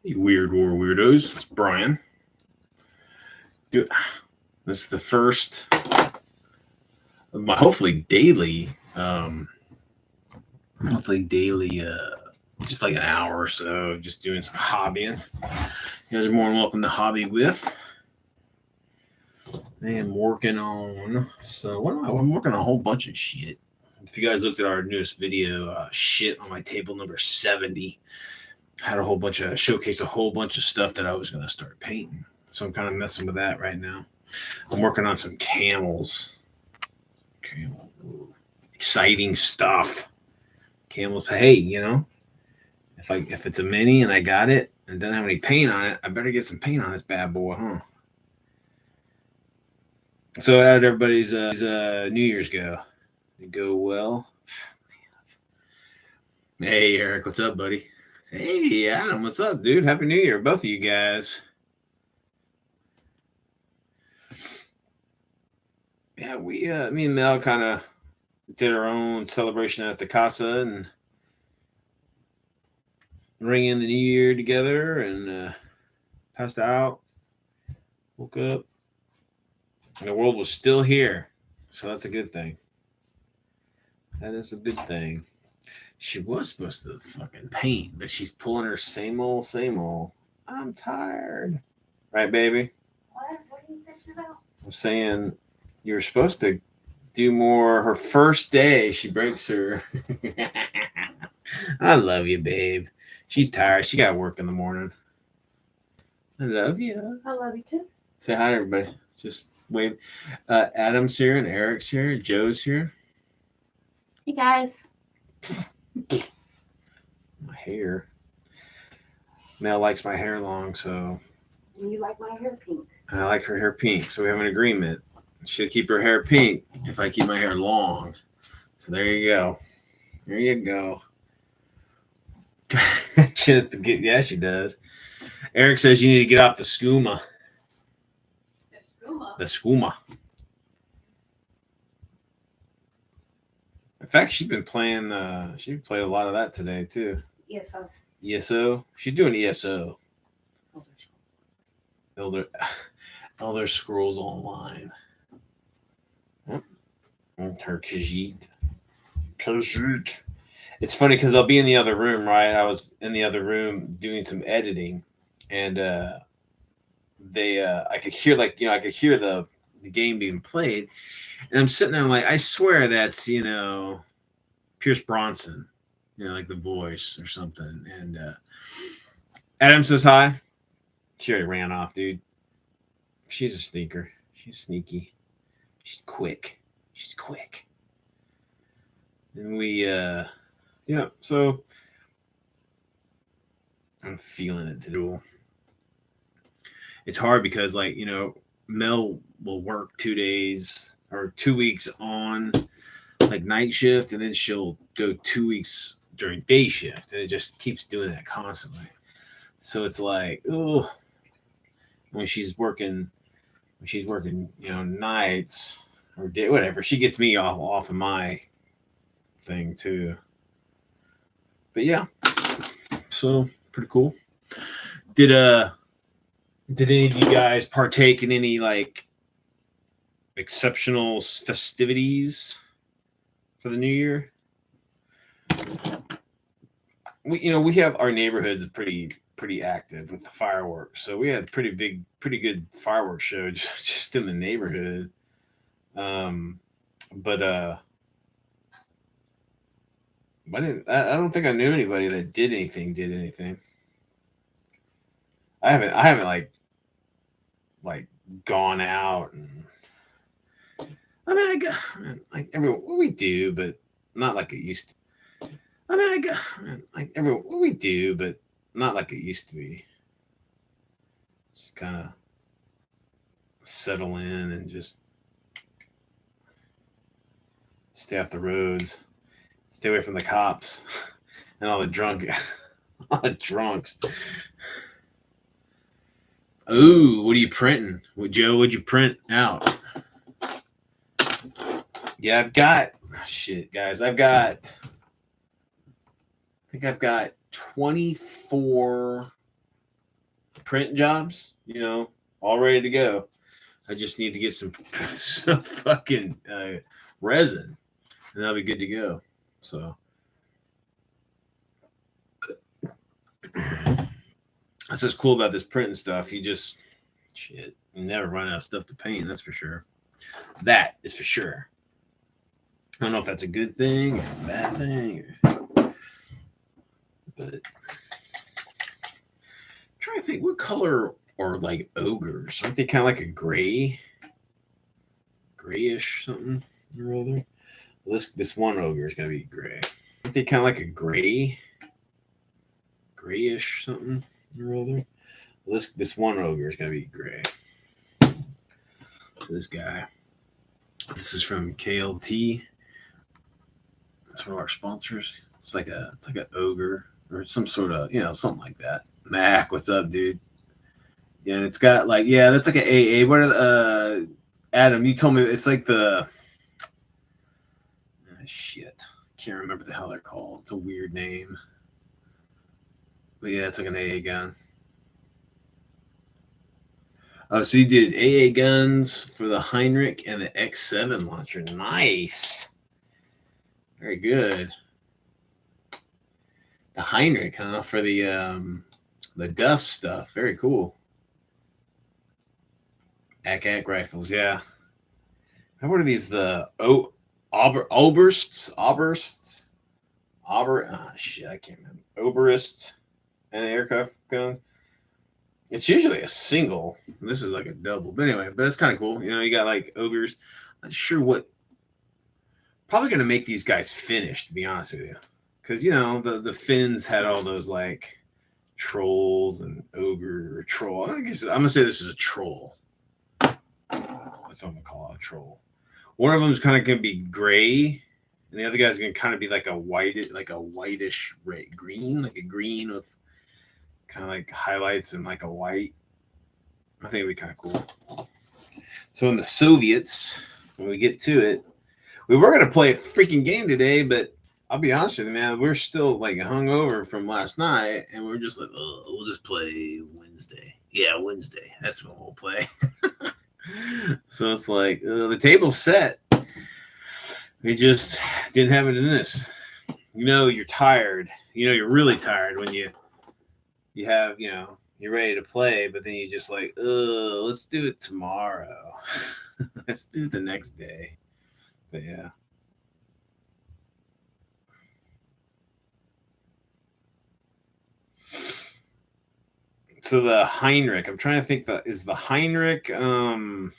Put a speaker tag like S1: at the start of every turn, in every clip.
S1: You weird war weirdos. It's Brian. Dude, this is the first of my hopefully daily, just like an hour or so, just doing some hobbying. You guys are more than welcome to hobby with. I am working on I'm working on a whole bunch of shit. If you guys looked at our newest video, shit on my table number 70, had a whole bunch of showcased a whole bunch of stuff that I was gonna start painting. So I'm kind of messing with that right now. I'm working on some camels. Camel, exciting stuff. Camels. Hey, if it's a mini and I got it and don't have any paint on it, I better get some paint on this bad boy, huh? So how did everybody's New Year's go? Did it go well? Hey Eric, what's up, buddy? Hey Adam, what's up, dude? Happy New Year, both of you guys. Yeah, me and Mel kind of did our own celebration at the casa and ring in the new year together and passed out, woke up, and the world was still here. So that's a good thing. That is a good thing. She was supposed to fucking paint, but she's pulling her same old, same old. I'm tired. Right, baby?
S2: What? What are you thinking about?
S1: I'm saying you were supposed to do more. Her first day, she breaks her. I love you, babe. She's tired. She got work in the morning. I love you.
S2: I love you too.
S1: Say hi to everybody. Just wave. Adam's here and Eric's here. Joe's here.
S2: Hey guys.
S1: My hair. Mel likes my hair long, so.
S2: And you like my hair pink.
S1: I like her hair pink, so we have an agreement. She'll keep her hair pink if I keep my hair long. So there you go. There you go. She has to get. Yeah, she does. Eric says you need to get off the skooma. The skooma. In fact, she's been playing. She played a lot of that today too.
S2: ESO.
S1: ESO. She's doing ESO. Elder Scrolls Online. And her Khajiit. It's funny because I'll be in the other room, right? I was in the other room doing some editing, and I could hear the game being played, and I'm sitting there like, I swear that's Pierce Bronson, like the voice or something. And Adam says hi. She already ran off, dude. She's a sneaker. She's sneaky. She's quick. And we so I'm feeling it to do. It's hard because Mel will work 2 days or 2 weeks on like night shift, and then she'll go 2 weeks during day shift, and it just keeps doing that constantly. So it's like, oh, when she's working nights or day, whatever, she gets me off of my thing too. But yeah, so pretty cool. Did any of you guys partake in any like exceptional festivities for the new year? We have our neighborhood's pretty active with the fireworks, so we had pretty good fireworks show just in the neighborhood. But I don't think I knew anybody that did anything. I haven't like gone out and like everyone we do, but not like it used to. Like everyone we do, but not like it used to be. Just kind of settle in and just stay off the roads, stay away from the cops and all the drunks. Ooh, what are you printing? Joe, what'd you print out? Yeah, I've got 24 print jobs, all ready to go. I just need to get some fucking resin, and I'll be good to go. So that's what's cool about this printing stuff. You never run out of stuff to paint. That's for sure. That is for sure. I don't know if that's a good thing or a bad thing, but I'm trying to think what color are like ogres. Aren't they kind of like a grayish something or other? Well, this one ogre is gonna be gray. Aren't they kind of like a grayish something or other? Well, this one ogre is gonna be gray. So this guy. This is from KLT. It's one of our sponsors. It's like an ogre or some sort of something like that. Mac, what's up, dude? Yeah, and it's got like that's like an AA. What are Adam? You told me it's like the shit. Can't remember the hell they're called. It's a weird name. But yeah, it's like an AA gun. Oh, so you did AA guns for the Heinrich and the X7 launcher. Nice. Very good. The Heinrich, huh? For the dust stuff. Very cool. AK rifles, yeah. What are these? The Obersts? Shit, I can't remember. Oberst and aircraft guns. It's usually a single. This is like a double. But anyway, it's kind of cool. You got like ogres. Not sure what. Probably going to make these guys finish, to be honest with you. Because, the Finns had all those like trolls and ogre or troll. I guess I'm going to say this is a troll. That's what I'm going to call it, a troll. One of them is kind of going to be gray. And the other guy's going to kind of be like a whitish green, like a green with kind of like highlights and like a white. I think it'd be kind of cool. So in the Soviets, when we get to it, we were going to play a freaking game today, but I'll be honest with you, man, we're still like hungover from last night, and we're just like, oh, we'll just play Wednesday. Yeah, Wednesday. That's when we'll play. So it's like the table's set. We just didn't have it in this. You're tired. You're really tired when you have, you're ready to play, but then you just like, let's do it tomorrow. Let's do it the next day. But yeah. So the Heinrich, I'm trying to think is the Heinrich, those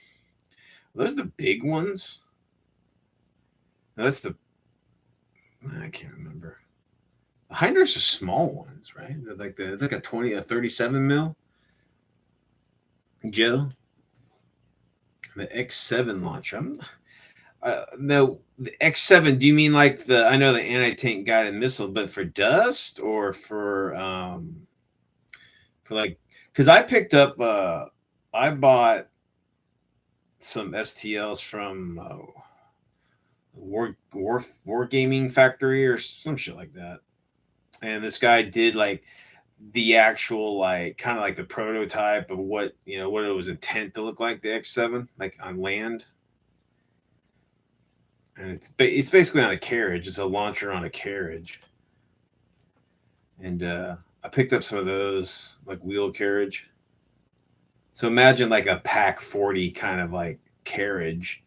S1: the big ones? No, I can't remember. The Heinrichs are small ones, right? They're like it's like a 37 mil. Joe. The X7 launcher. No, the X7. Do you mean like I know the anti-tank guided missile, but for dust or for like, because I picked up, I bought some STLs from War Gaming Factory or some shit like that, and this guy did like the actual like kind of like the prototype of what what it was intent to look like, the X7 like on land. And it's basically on a carriage. It's a launcher on a carriage. And I picked up some of those, like wheel carriage. So imagine like a Pac 40 kind of like carriage,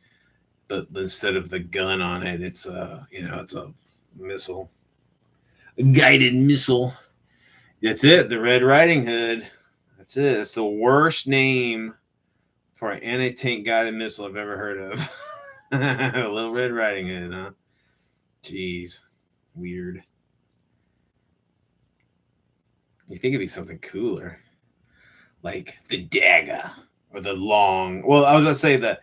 S1: but instead of the gun on it, it's it's a missile, a guided missile. That's it. The Red Riding Hood. That's it. It's the worst name for an anti-tank guided missile I've ever heard of. A Little Red Riding Hood, huh? Jeez. Weird. You think it'd be something cooler. Like the dagger or the long. Well, I was going to say the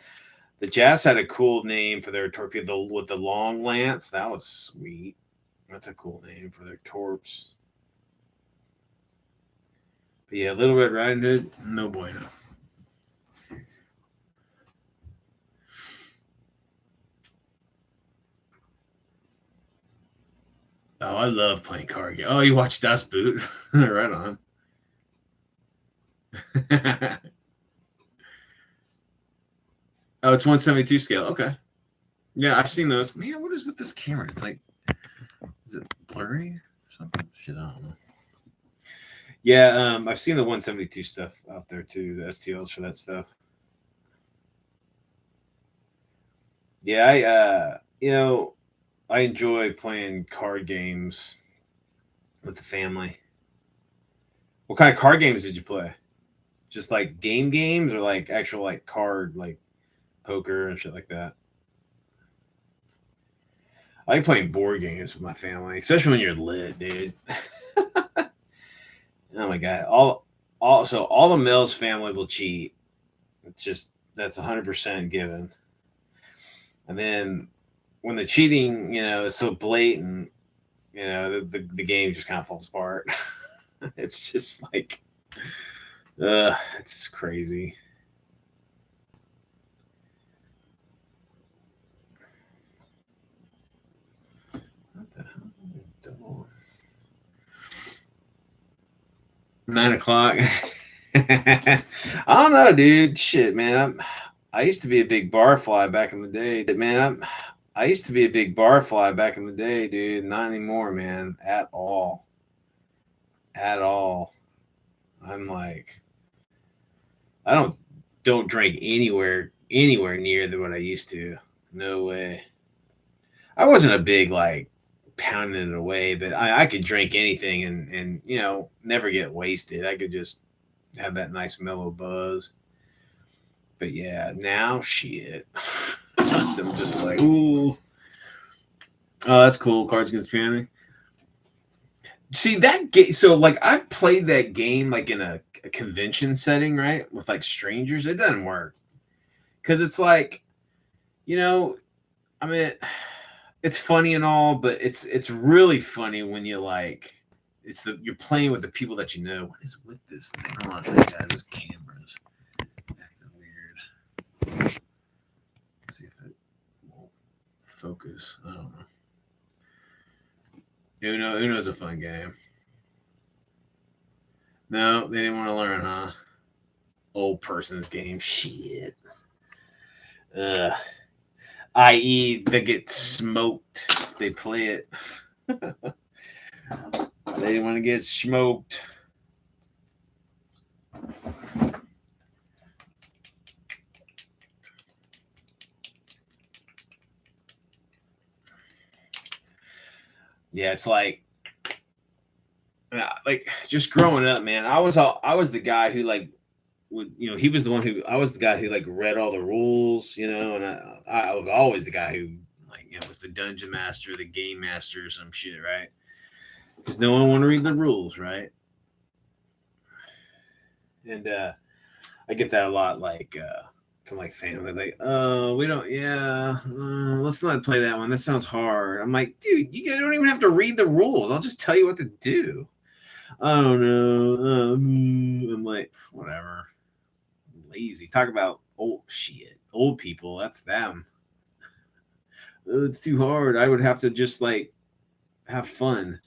S1: Japs had a cool name for their torpedo with the long lance. That was sweet. That's a cool name for their torps. But yeah, Little Red Riding Hood, no bueno. Oh, I love playing card games. Oh, you watched Das Boot? Right on. Oh, it's 172 scale. Okay. Yeah, I've seen those. Man, what is with this camera? It's like, is it blurry or something? Shit, I don't know. Yeah, I've seen the 172 stuff out there too, the STLs for that stuff. Yeah, I enjoy playing card games with the family. What kind of card games did you play? Just like game games or like actual like card like poker and shit like that? I like playing board games with my family, especially when you're lit, dude. Oh my god, all the Mills family will cheat. It's just that's 100% given. And then when the cheating, is so blatant, the game just kind of falls apart. It's just like, it's crazy. What the hell? 9 o'clock. I don't know, dude. Shit, man. I used to be a big barfly back in the day, man. I used to be a big barfly back in the day, dude. Not anymore, man. At all. At all. I'm like, I don't drink anywhere near than what I used to. No way. I wasn't a big like pounding it away, but I could drink anything and never get wasted. I could just have that nice mellow buzz. But yeah, now shit. I'm just like, ooh. Oh, that's cool. Cards Against Humanity. See that game. So like, I've played that game like in a convention setting, right, with like strangers. It doesn't work because it's like, you know, I mean, it's funny and all, but it's really funny when you like, you're playing with the people that you know. What is with this thing? Hold on a second, guys. This camera's acting weird. Let's see if it will focus. I don't know. Uno's a fun game. No, they didn't want to learn, huh? Old person's game. Shit. I.e., they get smoked if they play it. They didn't want to get smoked. Yeah, it's like just growing up, man. I was the guy who like would he was the one who I was the guy who like read all the rules, and I was always the guy who like was the dungeon master, the game master, or some shit, right? Because no one want to read the rules, right? And I get that a lot, like from like family, like, oh, we don't, yeah, let's not play that one. That sounds hard. I'm like, dude, you guys don't even have to read the rules. I'll just tell you what to do. I don't know. I'm like, whatever. I'm lazy. Talk about old shit. Old people. That's them. It's too hard. I would have to just like have fun.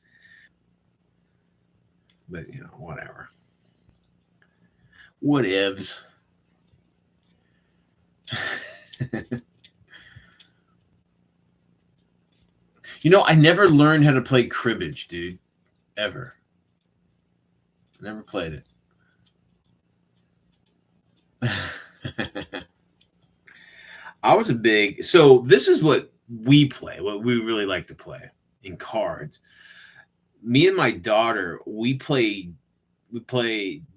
S1: But whatever. What ifs? I never learned how to play cribbage, dude. Ever. Never played it. I was a big. So this is what we play. What we really like to play in cards. Me and my daughter, we play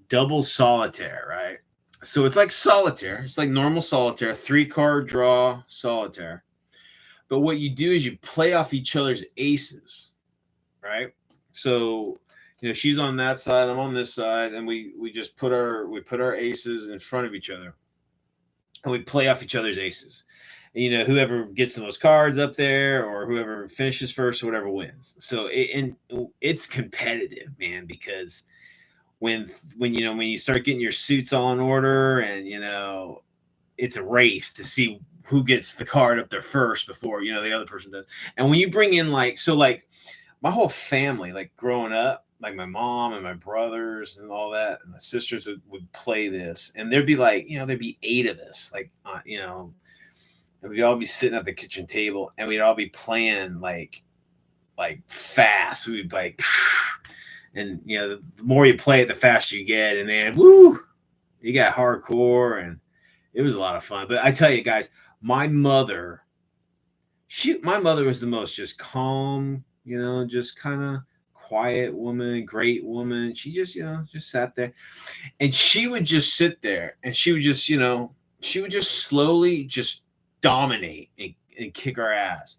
S1: double solitaire, right? So it's like solitaire. It's like normal solitaire, 3-card draw solitaire. But what you do is you play off each other's aces, right? So, she's on that side, I'm on this side, and we just put our aces in front of each other, and we play off each other's aces. And, whoever gets the most cards up there, or whoever finishes first, or whatever wins. So it's competitive, man, because when you start getting your suits all in order, and it's a race to see who gets the card up there first before the other person does. And when you bring in like my whole family, like growing up, like my mom and my brothers and all that, and my sisters would play this, and there'd be like, there'd be 8 of us, like, and we'd all be sitting at the kitchen table, and we'd all be playing like fast. We'd be like, and the more you play it, the faster you get, and then woo, you got hardcore, and it was a lot of fun. But I tell you guys, my mother was the most just calm, just kind of quiet woman, great woman. She just sat there, and she would just sit there, and she would just slowly just dominate and kick our ass.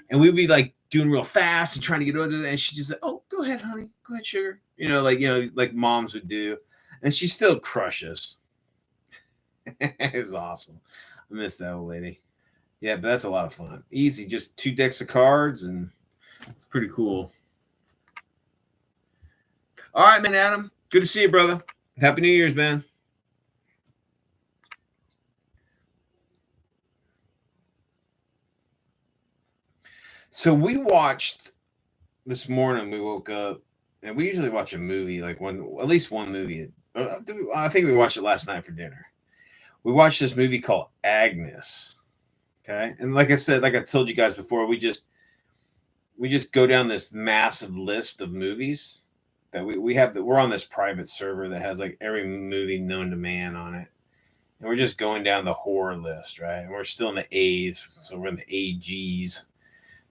S1: And we'd be like doing real fast and trying to get over there, and she just like, "Oh, go ahead, honey, go ahead, sugar," like moms would do, and she still crushes. It was awesome. I miss that old lady. Yeah, but that's a lot of fun. Easy, just 2 decks of cards, and it's pretty cool. All right, man, Adam. Good to see you, brother. Happy New Year's, man. So we watched this morning. We woke up, and we usually watch a movie, like at least one movie. I think we watched it last night for dinner. We watched this movie called Agnes. Okay, and like I said, like I told you guys before, we just go down this massive list of movies that we have. That we're on this private server that has like every movie known to man on it, and we're just going down the horror list, right? And we're still in the A's, so we're in the AGs.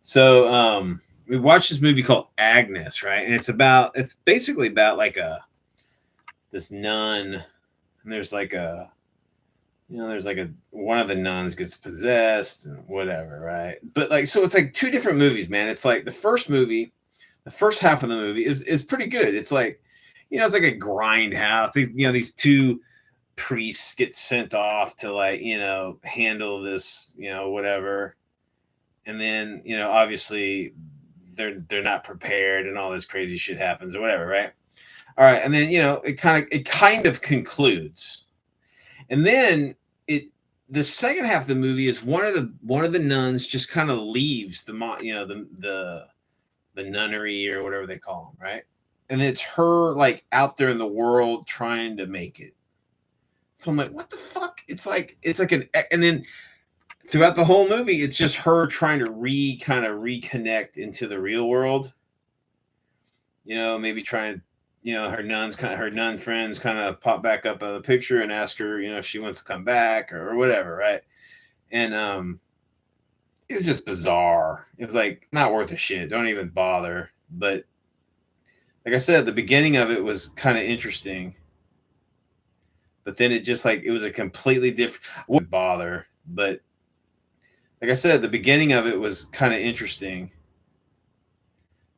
S1: So we watched this movie called Agnes, right? And it's basically about like this nun, and there's like one of the nuns gets possessed and whatever, right? But like, so it's like 2 different movies, man. It's like the first half of the movie is pretty good. It's like, it's like a grindhouse. These 2 priests get sent off to like, handle this, whatever. And then, obviously they're not prepared and all this crazy shit happens or whatever, right? All right. And then, it kind of concludes. And then the second half of the movie is one of the nuns just kind of leaves the nunnery or whatever they call them, right? And it's her like out there in the world trying to make it. So I'm like, what the fuck? It's like and then throughout the whole movie, it's just her trying to reconnect into the real world. Maybe trying, her nun friends kind of pop back up in the picture and ask her, if she wants to come back or whatever, right? And it was just bizarre. It was like not worth a shit. Don't even bother. But like I said, the beginning of it was kind of interesting. But then it just like it was a completely different. Wouldn't bother. But like I said, the beginning of it was kind of interesting.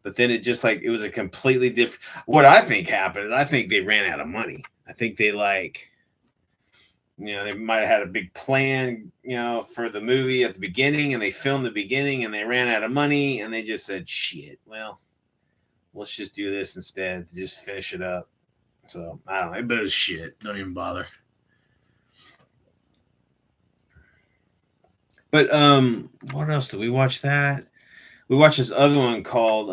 S1: But then it just like it was a completely different. What I think happened is I think they ran out of money. I think they they might have had a big plan, for the movie at the beginning, and they filmed the beginning, and they ran out of money, and they just said, "Shit, well, let's just do this instead to just finish it up." So I don't know, but it was shit. Don't even bother. But what else did we watch? That we watched this other one called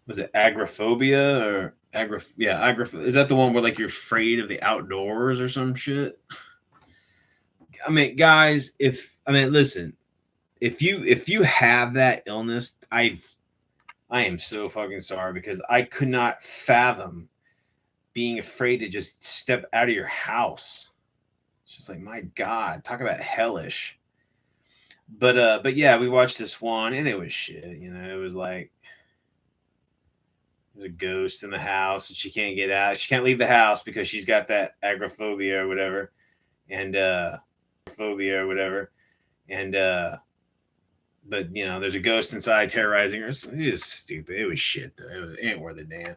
S1: was it agoraphobia or agoraphobia? Is that the one where like you're afraid of the outdoors or some shit? I mean, guys, listen, if you have that illness, I am so fucking sorry, because I could not fathom being afraid to just step out of your house. It's just like, my God, talk about hellish. But yeah, we watched this one and it was shit. It was like there's a ghost in the house and she can't get out. She can't leave the house because she's got that agoraphobia or whatever. And but there's a ghost inside terrorizing her. It was stupid. It was shit though. It ain't worth a damn.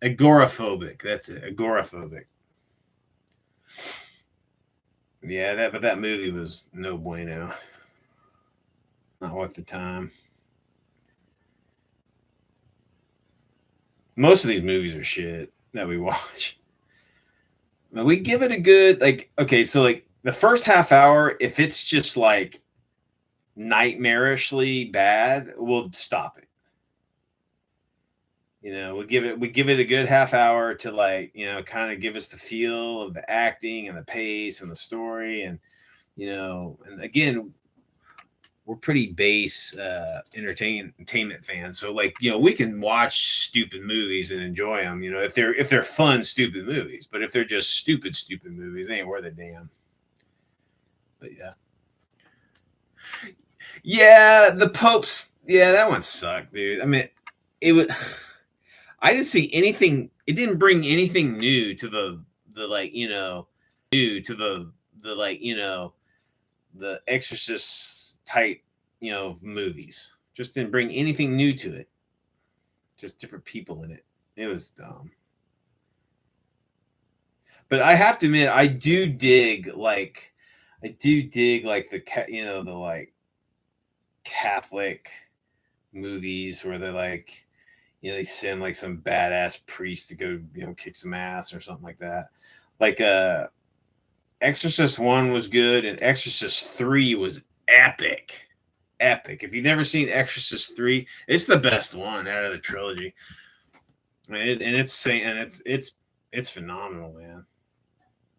S1: Agoraphobic. That's it. Agoraphobic. Yeah, but that movie was no bueno. Not worth the time. Most of these movies are shit that we watch. But we give it a good, like, okay, so like the first half hour, if it's just like nightmarishly bad, we'll stop it. You know, we give it a good half hour to like, you know, kind of give us the feel of the acting and the pace and the story. And, you know, and again, we're pretty base entertainment fans. So like, you know, we can watch stupid movies and enjoy them, you know, if they're fun, stupid movies. But if they're just stupid movies, they ain't worth a damn. But yeah. Yeah, the Popes, yeah, that one sucked, dude. I mean, it was I didn't see anything. It didn't bring anything new to the like, you know, new to the like, you know, the Exorcist type, you know, movies. Just didn't bring anything new to it. Just different people in it. It was dumb. But I have to admit, I do dig like the you know, the like Catholic movies where they're like, you know, they send like some badass priest to go, you know, kick some ass or something like that. Like Exorcist 1 was good and Exorcist 3 was epic. Epic. If you've never seen Exorcist 3, it's the best one out of the trilogy. It's phenomenal, man.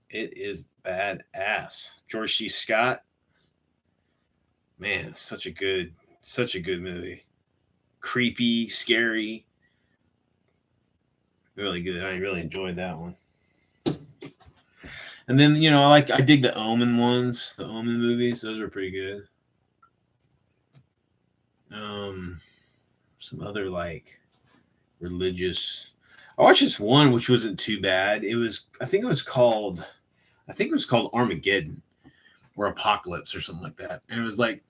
S1: It is badass. George C. Scott, man, such a good movie. Creepy, scary, really good. I really enjoyed that one. And then, you know, I dig the Omen ones, the Omen movies. Those are pretty good. Some other like religious. I watched this one which wasn't too bad. I think it was called Armageddon or Apocalypse or something like that. And it was like,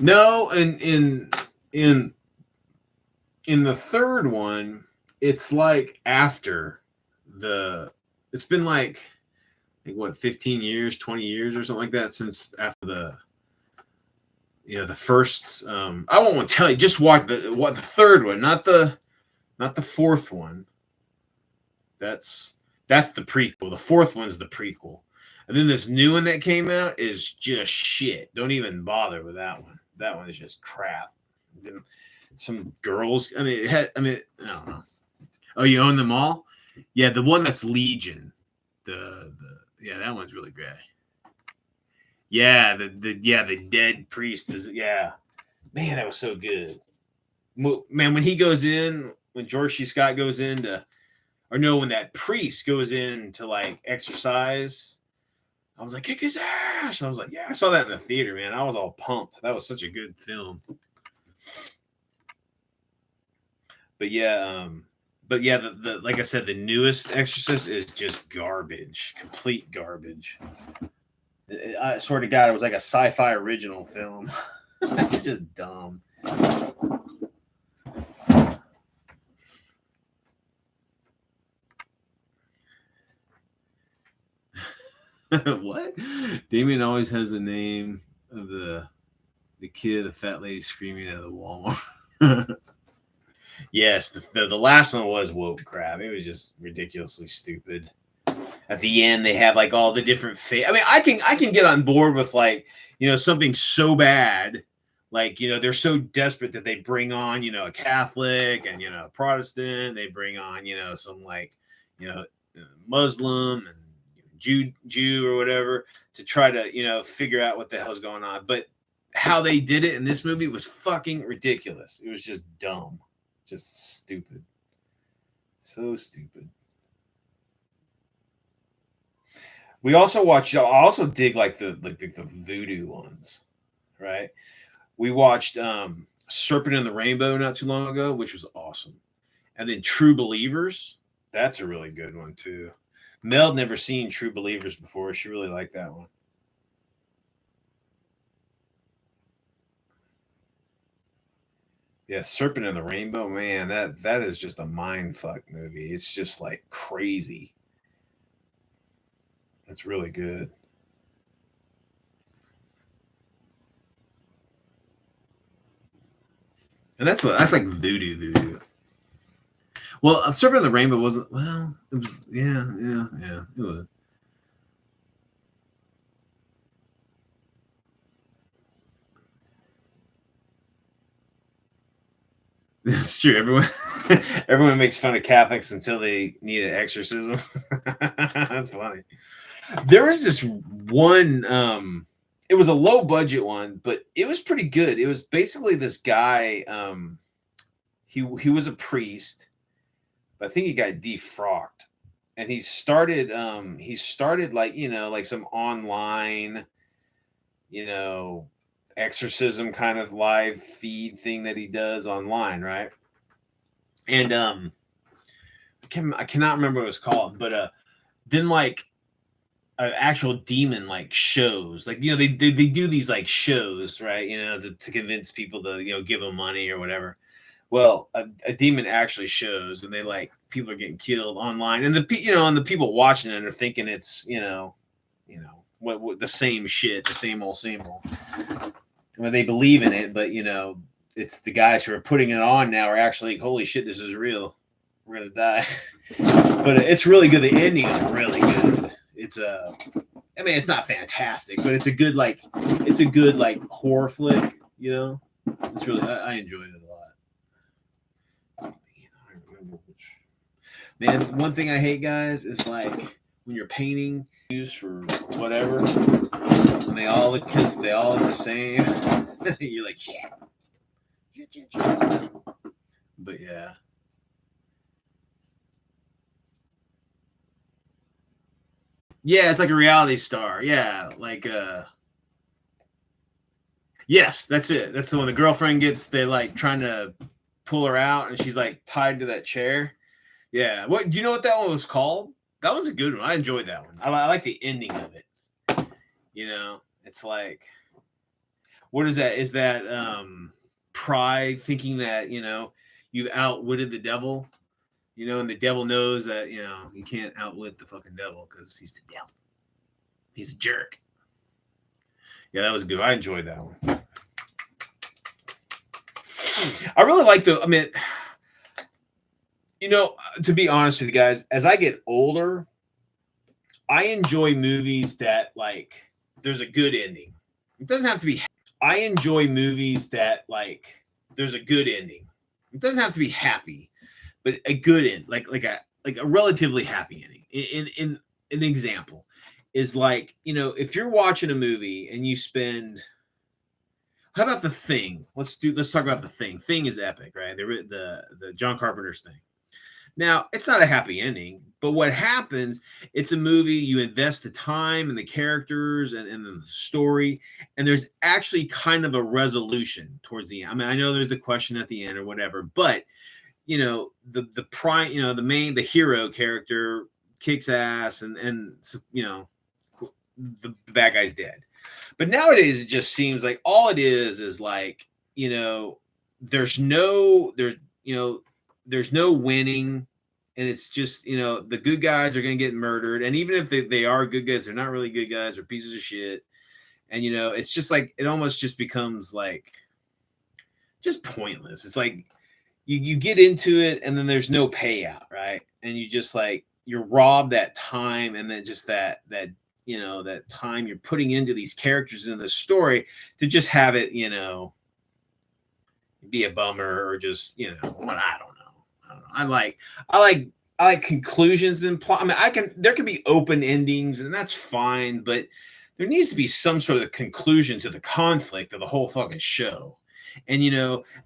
S1: no, and in the third one, it's like after it's been like what, 15 years, 20 years or something like that since after the, you know, the first I won't want to tell you, just watch the third one, not the fourth one. That's the prequel. The fourth one's the prequel. And then this new one that came out is just shit. Don't even bother with that one. That one is just crap. Some girls, I mean, I don't know. Oh, you own them all? Yeah, the one that's Legion. Yeah, that one's really great. Yeah, the dead priest is, yeah. Man, that was so good. Man, when George C. Scott goes in to, or no, when that priest goes in to like exercise, I was like, kick his ass. I was like, yeah, I saw that in the theater, man. I was all pumped. That was such a good film. But yeah, the like I said, the newest Exorcist is just garbage, complete garbage. I swear to God, it was like a sci-fi original film. It's just dumb. What? Damien always has the name of the kid, the fat lady screaming at the Walmart. Yes, the last one was woke crap. It was just ridiculously stupid. At the end, they have like all the different I mean, I can get on board with like, you know, something so bad, like, you know, they're so desperate that they bring on, you know, a Catholic and, you know, a Protestant. They bring on, you know, some like, you know, Muslim and Jew or whatever to try to, you know, figure out what the hell's going on. But how they did it in this movie was fucking ridiculous. It was just dumb. Just stupid. So stupid. We also watched. I also dig like the voodoo ones, right? We watched Serpent in the Rainbow not too long ago, which was awesome, and then True Believers. That's a really good one too. Mel never seen True Believers before. She really liked that one. Yeah, Serpent in the Rainbow, man, that is just a mind fuck movie. It's just like crazy. It's really good. And that's like voodoo. Well, Serpent in the Rainbow wasn't. Well, it was. Yeah. It was. That's true. Everyone makes fun of Catholics until they need an exorcism. That's funny. There was this one. It was a low budget one, but it was pretty good. It was basically this guy. He was a priest, but I think he got defrocked, and he started like like some online exorcism kind of live feed thing that he does online, right? And I cannot remember what it was called, but then like an actual demon like shows, like they do these like shows, right? To convince people to give them money or whatever. Well, a demon actually shows, and they like people are getting killed online, and the people watching it are thinking it's what the same shit, the same old, same old. Well, they believe in it, but it's the guys who are putting it on now are actually, holy shit, this is real. We're gonna die. But it's really good. The ending is really good. It's I mean, it's not fantastic, but it's a good like horror flick. It's really I enjoyed it a lot. Man, one thing I hate, guys, is like when you're painting use for whatever, and they all look the same. You're like, shit. But yeah. Yeah, it's like a reality star. Yeah, like yes, that's it. That's the one. The girlfriend they like trying to pull her out, and she's like tied to that chair. Yeah. What do you know what that one was called? That was a good one. I enjoyed that one. I like the ending of it. It's like, what is that? Is that pride, thinking that you've outwitted the devil? And the devil knows that you can't outwit the fucking devil because he's the devil. He's a jerk. Yeah, that was good. I enjoyed that one. I really like I mean, to be honest with you guys, as I get older, I enjoy movies that like there's a good ending. It doesn't have to be. I enjoy movies that like there's a good ending. It doesn't have to be happy, but a good end, like a relatively happy ending. In an example is like if you're watching a movie and you spend. How about The Thing? Let's talk about The Thing. Thing is epic, right? The John Carpenter's Thing. Now, it's not a happy ending, but what happens, it's a movie, you invest the time and the characters and the story, and there's actually kind of a resolution towards the end. I mean, I know there's the question at the end or whatever, but the prime, the hero character kicks ass and the bad guy's dead. But nowadays it just seems like all it is like, there's no winning, and it's just the good guys are going to get murdered, and even if they are good guys, they're not really good guys, they're pieces of shit. And it's just like it almost just becomes like just pointless. It's like you get into it and then there's no payout, right? And you just like you're robbed that time, and then just that that time you're putting into these characters in the story to just have it be a bummer, or just what I don't know. I like conclusions and plot. I mean, there can be open endings, and that's fine, but there needs to be some sort of conclusion to the conflict of the whole fucking show. And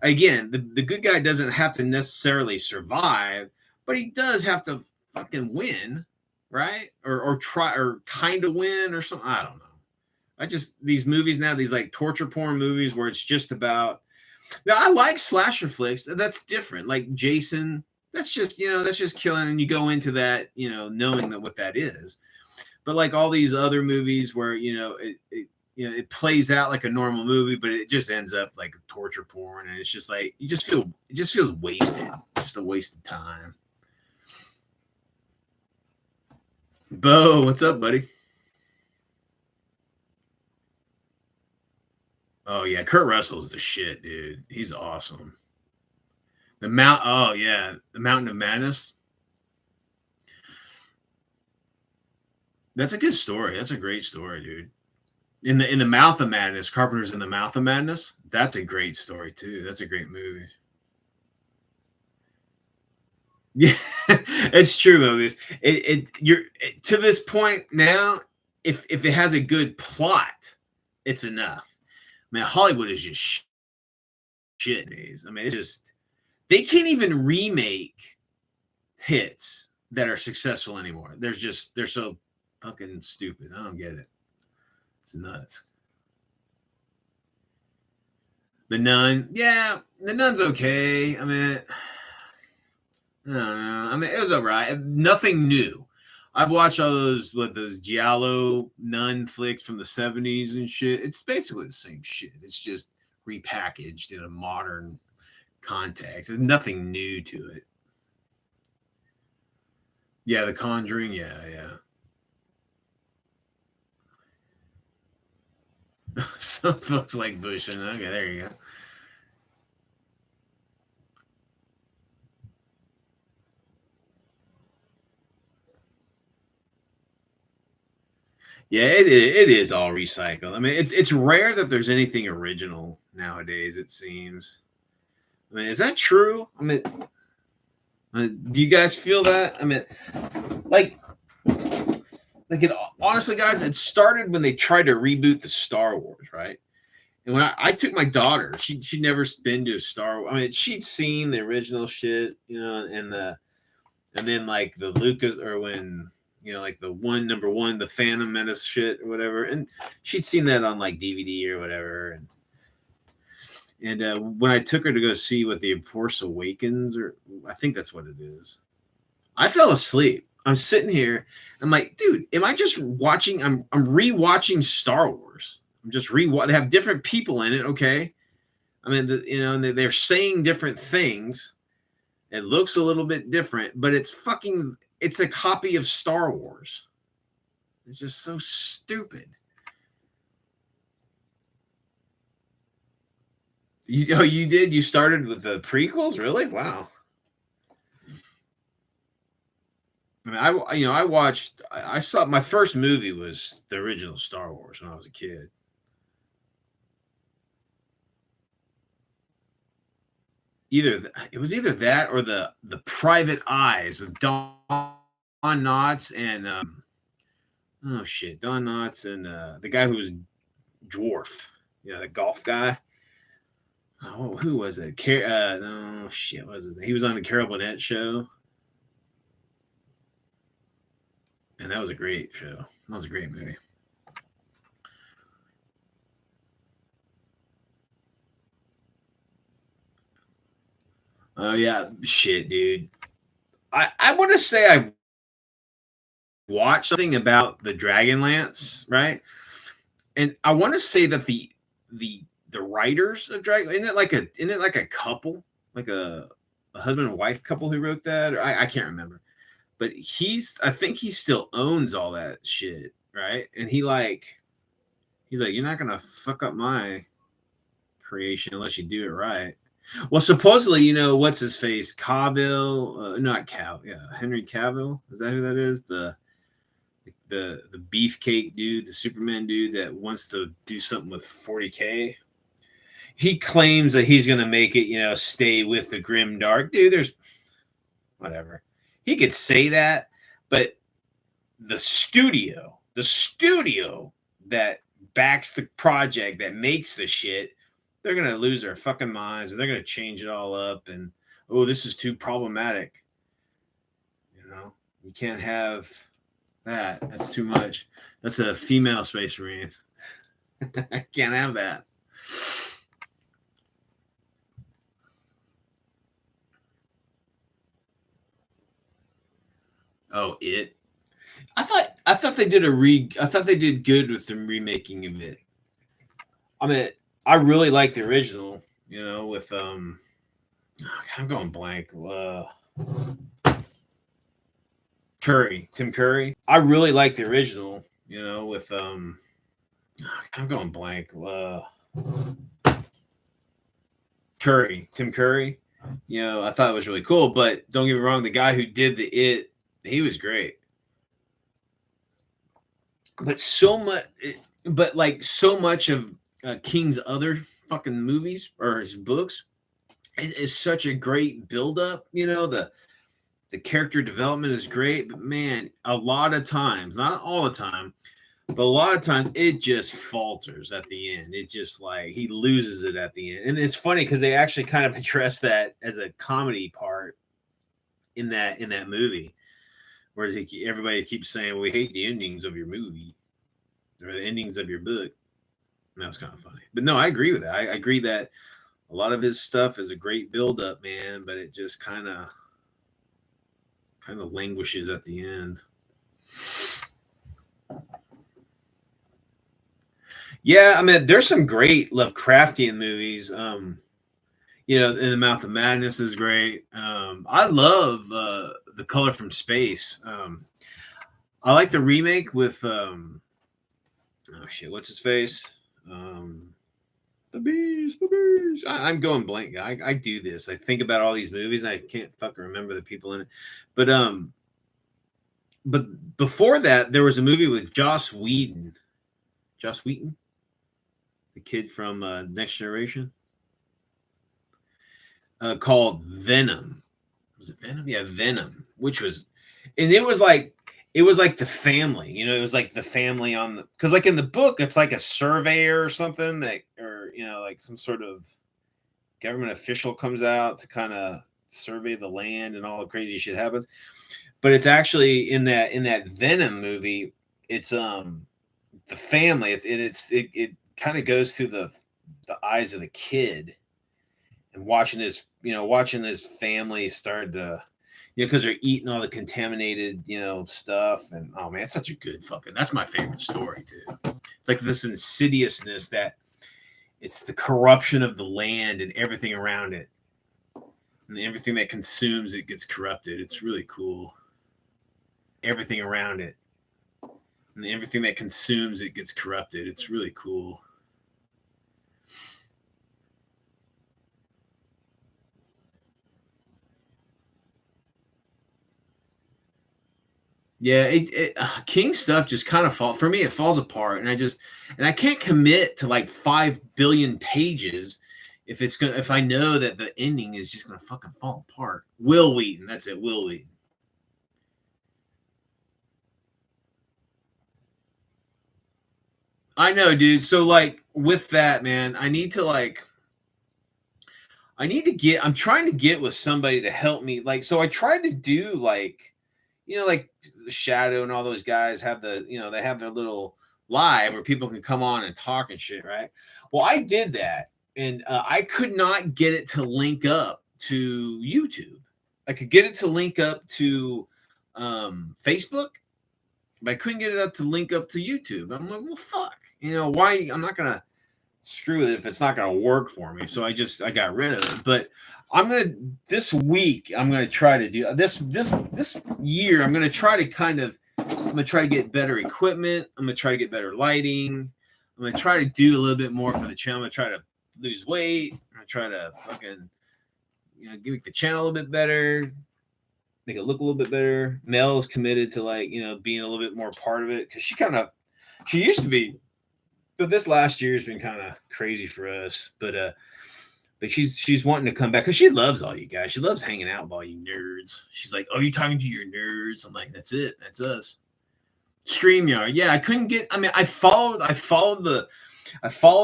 S1: again, the good guy doesn't have to necessarily survive, but he does have to fucking win, right? Or try, or kind of win or something. I don't know. These movies now, these like torture porn movies where it's just about. Now, I like slasher flicks. That's different. Like Jason, that's just killing, and you go into that, knowing that what that is. But like all these other movies where it plays out like a normal movie, but it just ends up like torture porn, and it's just like it just feels wasted, just a waste of time. Bo, what's up, buddy? Oh yeah, Kurt Russell's the shit, dude. He's awesome. Oh yeah, the Mountain of Madness. That's a good story. That's a great story, dude. In the Mouth of Madness, Carpenter's In the Mouth of Madness. That's a great story too. That's a great movie. Yeah, it's true, movies. To this point now. If it has a good plot, it's enough. Man, Hollywood is just shit days. I mean, it's just they can't even remake hits that are successful anymore. They're so fucking stupid. I don't get it. It's nuts. The Nun, yeah, the Nun's okay. I mean, I don't know. I mean, it was alright. Nothing new. I've watched all those giallo nun flicks from the 70s and shit. It's basically the same shit. It's just repackaged in a modern context. There's nothing new to it. Yeah, The Conjuring. Yeah. Some folks like Bush. And okay, there you go. Yeah, it is all recycled. I mean, it's rare that there's anything original nowadays. It seems. I mean, is that true? I mean, do you guys feel that? I mean, like, it honestly, guys, it started when they tried to reboot the Star Wars, right? And when I took my daughter, she'd never been to a Star Wars. I mean, she'd seen the original shit, and then like the Lucas or when like the number one, the Phantom Menace shit or whatever, and she'd seen that on like DVD or whatever, and when I took her to go see what the Force Awakens, or I think that's what it is, I fell asleep. I'm sitting here. I'm like, dude, am I just watching? I'm rewatching Star Wars. I'm just They have different people in it. Okay, I mean, and they're saying different things. It looks a little bit different, but it's a copy of Star Wars. It's just so stupid. You did? You started with the prequels? Really? Wow. I mean, I saw my first movie was the original Star Wars when I was a kid. It was either that or the Private Eyes with Don Knotts and oh shit, Don Knotts and the guy who was dwarf, the golf guy. Oh, who was it? No shit, was it? He was on the Carol Burnett show, and that was a great show. That was a great movie. Oh yeah, shit, dude. I want to say I watched something about the Dragonlance, right? And I want to say that the writers of Dragon isn't it like a couple, like a husband and wife couple who wrote that? Or I can't remember. But I think he still owns all that shit, right? And he's like, you're not gonna fuck up my creation unless you do it right. Well, supposedly, what's his face? Cavill, not Cavill, yeah, Henry Cavill. Is that who that is? The beefcake dude, the Superman dude that wants to do something with 40K. He claims that he's gonna make it, stay with the grim dark. Dude, there's whatever. He could say that, but the studio that backs the project, that makes the shit, they're gonna lose their fucking minds and they're gonna change it all up. And this is too problematic. You can't have that. That's too much. That's a female Space Marine. I can't have that. Oh, it. I thought they did I thought they did good with the remaking of it. I mean, I really like the original. With I'm going blank. Tim Curry. I really like the original. With I'm going blank. Tim Curry. I thought it was really cool. But don't get me wrong, the guy who did he was great. But so much of King's other fucking movies or his books is such a great buildup. The character development is great, but man, a lot of times, not all the time, but a lot of times it just falters at the end. It just like he loses it at the end. And it's funny because they actually kind of address that as a comedy part in that movie, where everybody keeps saying, "We hate the endings of your movie or the endings of your book." And that was kind of funny. But no, I agree with that. I agree that a lot of his stuff is a great build up, man, but it just kind of languishes at the end. Yeah, I mean, there's some great Lovecraftian movies. You know, In the Mouth of Madness is great. I love The Color from Space. I like the remake with oh shit, what's his face? The Beast, the Beast. I'm going blank. I do this. I think about all these movies and I can't fucking remember the people in it. But before that, there was a movie with Joss Whedon. Joss Whedon, the kid from Next Generation, called Venom. Was it Venom? Yeah, Venom. Which was, and it was like the family. You know, it was like the family on the, because like in the book, it's like a surveyor or something that, or you know, like some sort of government official comes out to kind of survey the land and all the crazy shit happens. But it's actually in that Venom movie, it's the family. It kind of goes through the eyes of the kid and watching this family start to, you know, because they're eating all the contaminated, you know, stuff. And oh man, it's such a good fucking, that's my favorite story too. It's like this insidiousness that it's the corruption of the land and everything around it. And everything that consumes it gets corrupted. It's really cool. Everything around it. And everything that consumes it gets corrupted. It's really cool. Yeah, King stuff just kind of fall for me. It falls apart, and I can't commit to like 5 billion pages if I know that the ending is just gonna fucking fall apart. Will Wheaton, that's it. Will Wheaton. I know, dude. So like with that, man, I need to get. I'm trying to get with somebody to help me. Like, so I tried to do like, you know, like the Shadow and all those guys have they have their little live where people can come on and talk and shit, right? Well, I did that, and I could not get it to link up to YouTube. I could get it to link up to Facebook, but I couldn't get it up to link up to YouTube. I'm like, well, fuck. You know, why? I'm not gonna screw it if it's not gonna work for me. So I got rid of it. But this week I'm gonna try to do this year. I'm gonna try to get better equipment. I'm gonna try to get better lighting. I'm gonna try to do a little bit more for the channel. I'm gonna try to lose weight. I'm gonna try to fucking, you know, make the channel a little bit better, make it look a little bit better. Mel is committed to like, you know, being a little bit more part of it because she used to be, but this last year has been kind of crazy for us. But she's wanting to come back because she loves all you guys. She loves hanging out with all you nerds. She's like, "Oh, you talking to your nerds?" I'm like, "That's it. That's us." StreamYard. Yeah, I couldn't get. I mean, I followed the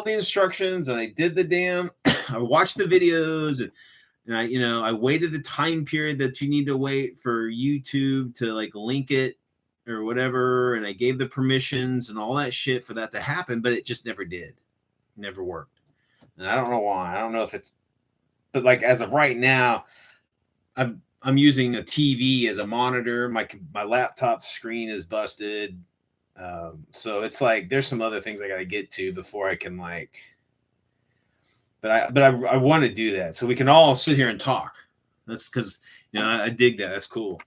S1: instructions and I did the damn. I watched the videos and I waited the time period that you need to wait for YouTube to like link it or whatever, and I gave the permissions and all that shit for that to happen, but it just never did. Never worked. And I don't know why. I don't know if it's, but like as of right now, I'm using a TV as a monitor. My laptop screen is busted. So it's like there's some other things I got to get to before I can like. But I want to do that so we can all sit here and talk. That's because I dig that. That's cool.